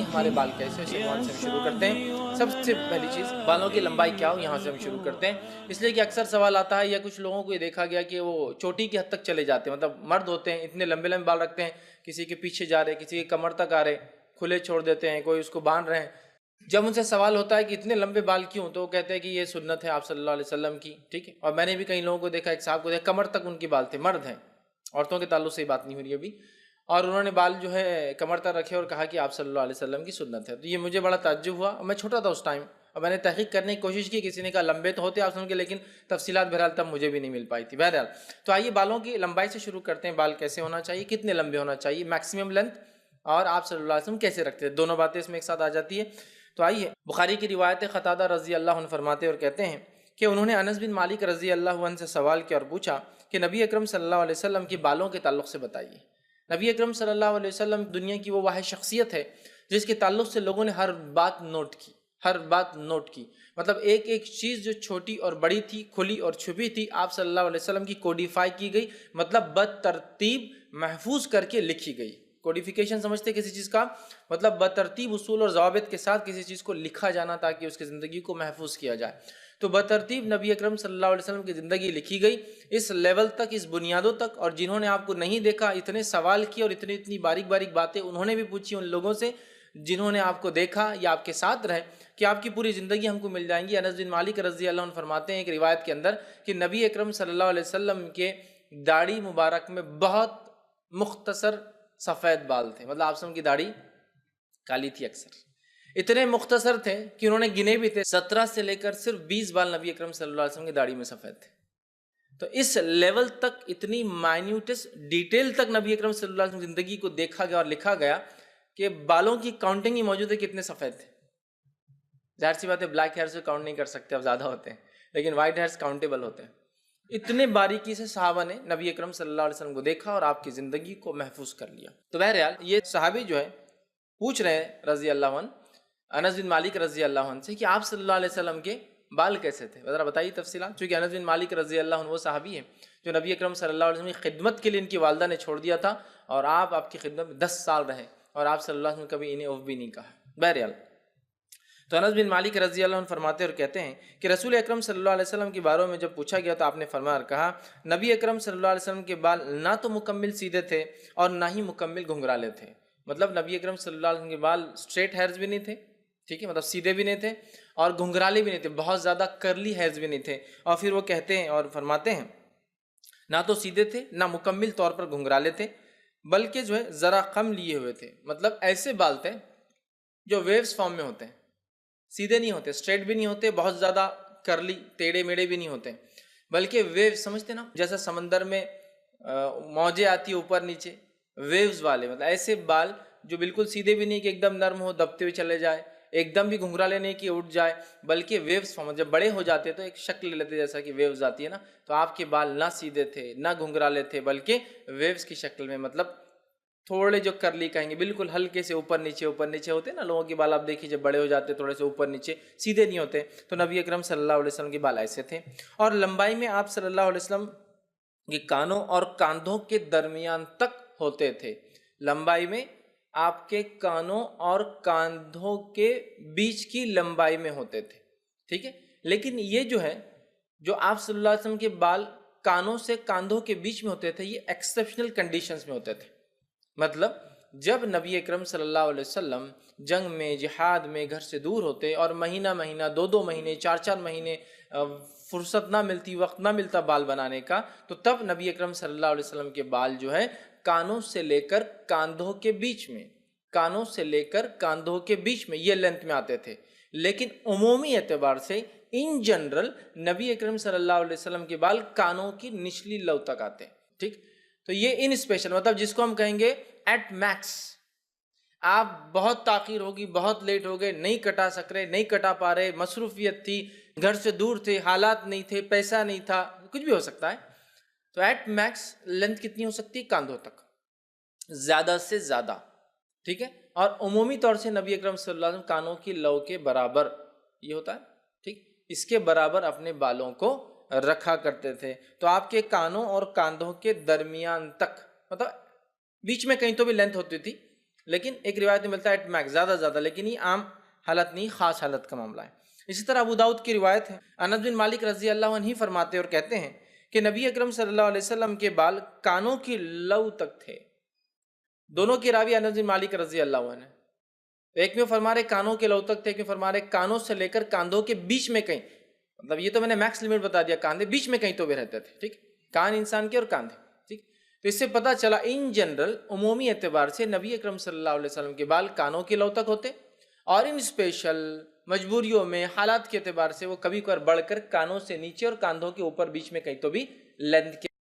ہمارے بال کیسے، اس عنوان سے ہم شروع کرتے ہیں۔ سب سے پہلی چیز، بالوں کی لمبائی کیا ہو، یہاں سے ہم شروع کرتے ہیں، اس لیے کہ اکثر سوال آتا ہے یا کچھ لوگوں کو یہ دیکھا گیا کہ وہ چوٹی کی حد تک چلے جاتے ہیں، مطلب مرد ہوتے ہیں اتنے لمبے لمبے بال رکھتے ہیں، کسی کے پیچھے جا رہے، کسی کے کمر تک آ رہے، کھلے چھوڑ دیتے ہیں، کوئی اس کو باندھ رہے ہیں۔ جب ان سے سوال ہوتا ہے کہ اتنے لمبے بال کیوں، تو وہ کہتے ہیں کہ یہ سنت ہے آپ صلی اللہ علیہ وسلم کی، ٹھیک ہے۔ اور میں نے بھی کئی لوگوں کو دیکھا، ایک صاحب کو دیکھا کمر تک ان کے بال تھے، مرد ہیں، عورتوں کے تعلق سے یہ بات نہیں ہو رہی ابھی، اور انہوں نے بال جو ہے کمر تک رکھے اور کہا کہ آپ صلی اللہ علیہ وسلم کی سنت ہے۔ تو یہ مجھے بڑا تعجب ہوا، اور میں چھوٹا تھا اس ٹائم، اور میں نے تحقیق کرنے کی کوشش کی، کسی نے کہا لمبے تو ہوتے آپ سن کے، لیکن تفصیلات بہرحال تب مجھے بھی نہیں مل پائی تھی۔ بہرحال تو آئیے بالوں کی لمبائی سے شروع کرتے ہیں، بال کیسے ہونا چاہیے، کتنے لمبے ہونا چاہیے، میکسیمم لینتھ، اور آپ صلی اللہ علیہ وسلم کیسے رکھتے ہیں، دونوں باتیں اس میں ایک ساتھ آ جاتی ہے۔ تو آئیے، بخاری کی روایت قتادہ رضی اللہ عنہ فرماتے اور کہتے ہیں کہ انہوں نے انس بن مالک رضی اللہ عنہ سے سوال کیا اور پوچھا کہ نبی اکرم صلی اللہ علیہ وسلم کے بالوں کے تعلق سے بتائیے۔ نبی اکرم صلی اللہ علیہ وسلم دنیا کی وہ واحد شخصیت ہے جس کے تعلق سے لوگوں نے ہر بات نوٹ کی، ہر بات نوٹ کی، مطلب ایک ایک چیز جو چھوٹی اور بڑی تھی، کھلی اور چھپی تھی، آپ صلی اللہ علیہ وسلم کی کوڈیفائی کی گئی، مطلب بترتیب محفوظ کر کے لکھی گئی۔ کوڈیفیکیشن سمجھتے کسی چیز کا مطلب بترتیب اصول اور ضوابط کے ساتھ کسی چیز کو لکھا جانا تاکہ اس کی زندگی کو محفوظ کیا جائے۔ تو بترتیب نبی اکرم صلی اللہ علیہ وسلم کی زندگی لکھی گئی اس لیول تک، اس بنیادوں تک، اور جنہوں نے آپ کو نہیں دیکھا اتنے سوال کیے اور اتنی باریک باریک باتیں انہوں نے بھی پوچھی ان لوگوں سے جنہوں نے آپ کو دیکھا یا آپ کے ساتھ رہے، کہ آپ کی پوری زندگی ہم کو مل جائیں گی۔ انس بن مالک رضی اللہ عنہ فرماتے ہیں ایک روایت کے اندر کہ نبی اکرم صلی اللہ علیہ وسلم کے داڑھی مبارک میں بہت مختصر سفید بال تھے، مطلب آپ کی داڑھی کالی تھی، اکثر اتنے مختصر تھے کہ انہوں نے گنے بھی تھے، 17 سے لے کر صرف 20 بال نبی اکرم صلی اللہ علیہ وسلم کی داڑھی میں سفید تھے۔ تو اس لیول تک، اتنی مائنیوٹس ڈیٹیل تک نبی اکرم صلی اللہ علیہ وسلم زندگی کو دیکھا گیا اور لکھا گیا کہ بالوں کی کاؤنٹنگ ہی موجود ہے کتنے سفید تھے۔ ظاہر سی بات ہے بلیک ہیئر سے کاؤنٹ نہیں کر سکتے، اب زیادہ ہوتے ہیں، لیکن وائٹ ہیئرس کاؤنٹیبل ہوتے ہیں۔ اتنے باریکی سے صحابہ نے نبی اکرم صلی اللہ علیہ وسلم کو دیکھا اور آپ کی زندگی کو محفوظ کر لیا۔ تو بہرحال یہ صحابی جو ہے پوچھ رہے ہیں رضی اللہ عنہ، انس بن مالک رضی اللہ عنہ سے، کہ آپ صلی اللہ علیہ وسلم کے بال کیسے تھے، ذرا بتائیے تفصیلات، چونکہ انس بن مالک رضی اللہ عنہ وہ صحابی ہیں جو نبی اکرم صلی اللہ علیہ وسلم کی خدمت کے لیے ان کی والدہ نے چھوڑ دیا تھا، اور آپ کی خدمت میں 10 سال رہے، اور آپ صلی اللہ علیہ وسلم کبھی انہیں اف بھی نہیں کہا۔ بہرحال تو انس بن مالک رضی اللہ عنہ فرماتے اور کہتے ہیں کہ رسول اکرم صلی اللہ علیہ وسلم کے بارے میں جب پوچھا گیا تو آپ نے فرمایا اور کہا، نبی اکرم صلی اللہ علیہ وسلم کے بال نہ تو مکمل سیدھے تھے اور نہ ہی مکمل گھنگرالے تھے، مطلب نبی اکرم صلی اللہ علیہ وسلم کے بال اسٹریٹ ہیئرز بھی نہیں تھے، ٹھیک ہے، مطلب سیدھے بھی نہیں تھے اور گھنگرالے بھی نہیں تھے، بہت زیادہ کرلی ہیئرز بھی نہیں تھے۔ اور پھر وہ کہتے ہیں اور فرماتے ہیں نہ تو سیدھے تھے نہ مکمل طور پر گھنگرالے تھے، بلکہ جو ہے ذرا کم لیے ہوئے تھے، مطلب ایسے بال تھے جو ویوز فارم میں ہوتے ہیں، سیدھے نہیں ہوتے، اسٹریٹ بھی نہیں ہوتے، بہت زیادہ کرلی ٹیڑے میڑے بھی نہیں ہوتے، بلکہ ویو سمجھتے نا، جیسا سمندر میں موجیں آتی ہے اوپر نیچے، ویوز والے، مطلب ایسے بال جو بالکل سیدھے بھی نہیں کہ ایک دم نرم ہو دبتے ہوئے چلے جائے، ایک دم بھی گھنگرالے نہیں کہ اٹھ جائے، بلکہ ویوز فارم، جب بڑے ہو جاتے تو ایک شکل لے لیتے جیسا کہ ویوز آتی ہے نا، تو آپ کے بال نہ سیدھے تھے نہ گھنگرالے تھے، بلکہ ویوز کی شکل میں، مطلب تھوڑے جو کرلی کہیں گے، بالکل ہلکے سے اوپر نیچے ہوتے ہیں نا لوگوں کے بال، آپ دیکھیے جب بڑے ہو جاتے تھوڑے سے اوپر نیچے، سیدھے نہیں ہوتے، تو نبی اکرم صلی اللہ علیہ وسلم کے بال ایسے تھے۔ اور لمبائی میں آپ صلی اللہ علیہ وسلم کے کانوں اور کاندھوں کے درمیان تک ہوتے تھے، لمبائی میں آپ کے کانوں اور کاندھوں کے بیچ کی لمبائی میں ہوتے تھے، ٹھیک ہے۔ لیکن یہ جو ہے جو آپ صلی اللہ علیہ وسلم کے بال کانوں سے کاندھوں کے بیچ میں ہوتے تھے، یہ ایکسیپشنل کنڈیشنز میں ہوتے تھے، مطلب جب نبی اکرم صلی اللہ علیہ وسلم جنگ میں، جہاد میں گھر سے دور ہوتے اور مہینہ مہینہ، 2 مہینے، 4 مہینے فرصت نہ ملتی، وقت نہ ملتا بال بنانے کا، تو تب نبی اکرم صلی اللہ علیہ وسلم کے بال جو ہے کانوں سے لے کر کاندھوں کے بیچ میں، کانوں سے لے کر کاندھوں کے بیچ میں یہ لینتھ میں آتے تھے۔ لیکن عمومی اعتبار سے ان جنرل نبی اکرم صلی اللہ علیہ وسلم کے بال کانوں کی نچلی لو تک آتے ہیں، ٹھیک۔ تو یہ ان اسپیشل، مطلب جس کو ہم کہیں گے ایٹ میکس، آپ بہت تاخیر ہوگی، بہت لیٹ ہو گئے، نہیں کٹا سک رہے، نہیں کٹا پا رہے، مصروفیت تھی، گھر سے دور تھے، حالات نہیں تھے، پیسہ نہیں تھا، کچھ بھی ہو سکتا ہے، تو ایٹ میکس لینتھ کتنی ہو سکتی ہے؟ کاندھوں تک، زیادہ سے زیادہ، ٹھیک ہے۔ اور عمومی طور سے نبی اکرم صلی اللہ علیہ وسلم کانوں کی لو کے برابر یہ ہوتا ہے، ٹھیک، اس کے برابر اپنے بالوں کو رکھا کرتے تھے۔ تو آپ کے کانوں اور کاندھوں کے درمیان تک، مطلب بیچ میں کہیں تو بھی لینتھ ہوتی تھی، لیکن ایک روایت میں ملتا ہے ایٹ میکس، زیادہ زیادہ، لیکن یہ عام حالت نہیں، خاص حالت کا معاملہ ہے۔ اسی طرح ابو داؤد کی روایت ہے، انس بن مالک رضی اللہ عنہ فرماتے اور کہتے ہیں کہ نبی اکرم صلی اللہ علیہ وسلم کے بال کانوں کی لو تک تھے۔ دونوں کے راوی انس بن مالک رضی اللہ عنہ، ایک میں فرما رہے کانوں کے لو تک تھے، ایک میں فرما رہے کانوں سے لے کر کاندھوں کے بیچ میں کہیں، مطلب یہ تو میں نے میکس لمٹ بتا دیا، کاندھے بیچ میں کہیں تو بھی رہتے تھے، ٹھیک، کان انسان کے اور کاندھے، ٹھیک۔ تو اس سے پتہ چلا ان جنرل عمومی اعتبار سے نبی اکرم صلی اللہ علیہ وسلم کے بال کانوں کے لو تک ہوتے، اور ان اسپیشل مجبوریوں میں حالات کے اعتبار سے وہ کبھی کبھار بڑھ کر کانوں سے نیچے اور کاندھوں کے اوپر بیچ میں کہیں تو بھی لینتھ کے